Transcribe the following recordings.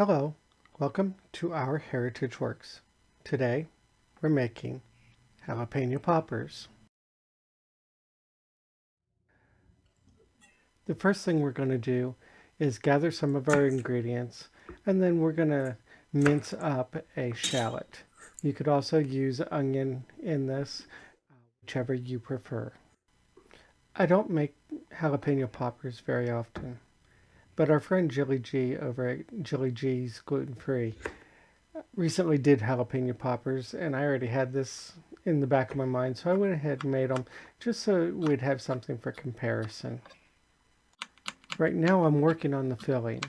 Hello, welcome to our Heritage Works. Today we're making jalapeno poppers. The first thing we're going to do is gather some of our ingredients, and then we're going to mince up a shallot. You could also use onion in this, whichever you prefer. I don't make jalapeno poppers very often, but our friend Jilly G over at Jilly G's Gluten Free recently did jalapeno poppers, and I already had this in the back of my mind, so I went ahead and made them just so we'd have something for comparison. Right now I'm working on the filling.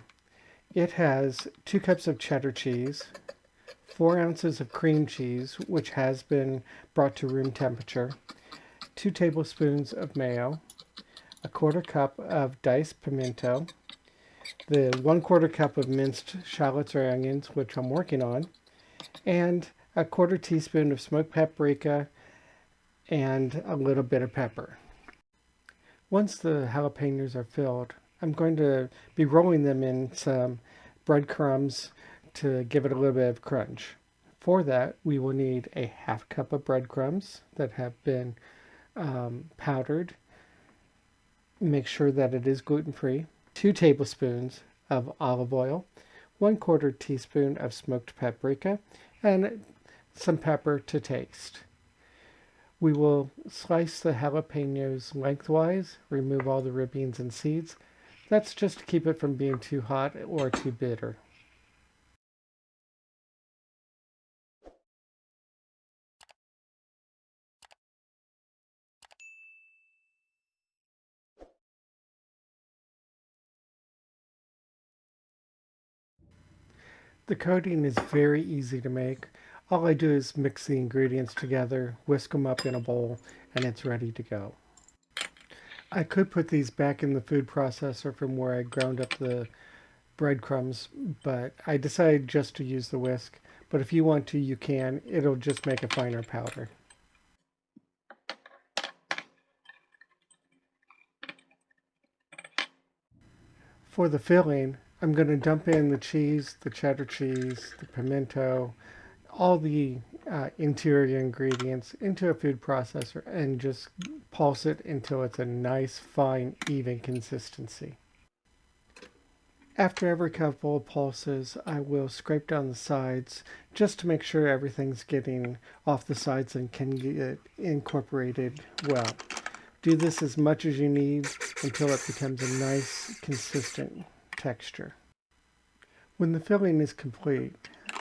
It has 2 cups of cheddar cheese, 4 ounces of cream cheese, which has been brought to room temperature, 2 tablespoons of mayo, a 1/4 cup of diced pimiento, the 1/4 cup of minced shallots or onions, which I'm working on, and a 1/4 teaspoon of smoked paprika and a little bit of pepper. Once the jalapenos are filled, I'm going to be rolling them in some breadcrumbs to give it a little bit of crunch. For that, we will need a 1/2 cup of breadcrumbs that have been powdered. Make sure that it is gluten-free. 2 tablespoons of olive oil, 1/4 teaspoon of smoked paprika, and some pepper to taste. We will slice the jalapenos lengthwise, remove all the ribbings and seeds. That's just to keep it from being too hot or too bitter. The coating is very easy to make. All I do is mix the ingredients together, whisk them up in a bowl, and it's ready to go. I could put these back in the food processor from where I ground up the breadcrumbs, but I decided just to use the whisk. But if you want to, you can. It'll just make a finer powder. For the filling, I'm going to dump in the cheese, the cheddar cheese, the pimento, all the interior ingredients into a food processor and just pulse it until it's a nice, fine, even consistency. After every couple of pulses, I will scrape down the sides just to make sure everything's getting off the sides and can get incorporated well. Do this as much as you need until it becomes a nice, consistent texture. When the filling is complete,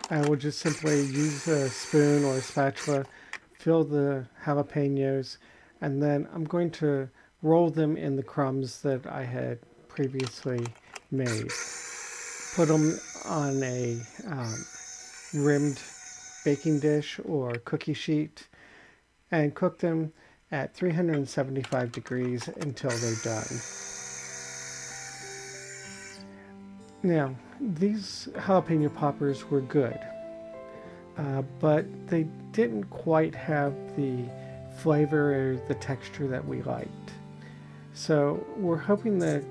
I will just simply use a spoon or a spatula, fill the jalapenos, and then I'm going to roll them in the crumbs that I had previously made. Put them on a rimmed baking dish or cookie sheet and cook them at 375 degrees until they're done. Now, these jalapeno poppers were good, but they didn't quite have the flavor or the texture that we liked. So we're hoping that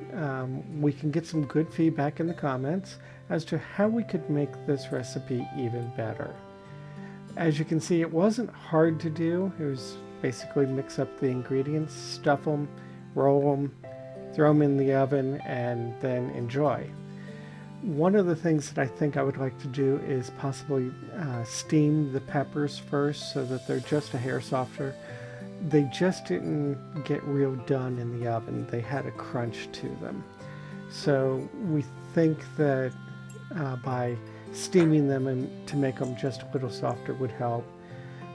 we can get some good feedback in the comments as to how we could make this recipe even better. As you can see, it wasn't hard to do. It was basically mix up the ingredients, stuff them, roll them, throw them in the oven, and then enjoy. One of the things that I think I would like to do is possibly steam the peppers first so that they're just a hair softer. They just didn't get real done in the oven. They had a crunch to them. So we think that by steaming them and to make them just a little softer would help.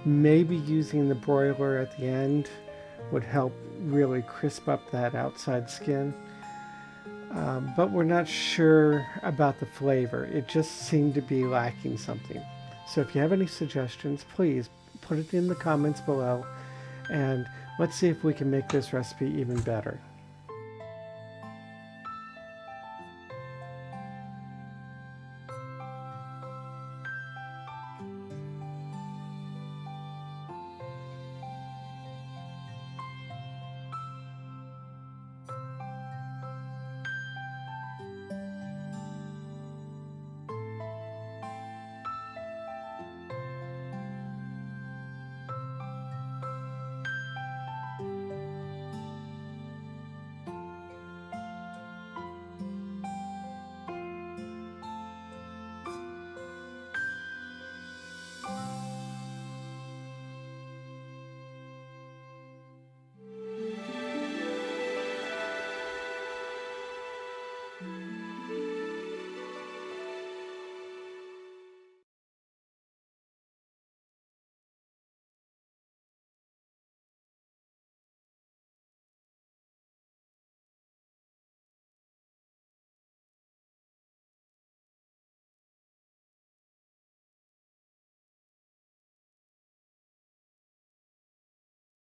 Maybe using the broiler at the end would help really crisp up that outside skin. But we're not sure about the flavor. It just seemed to be lacking something. So if you have any suggestions, please put it in the comments below, and let's see if we can make this recipe even better.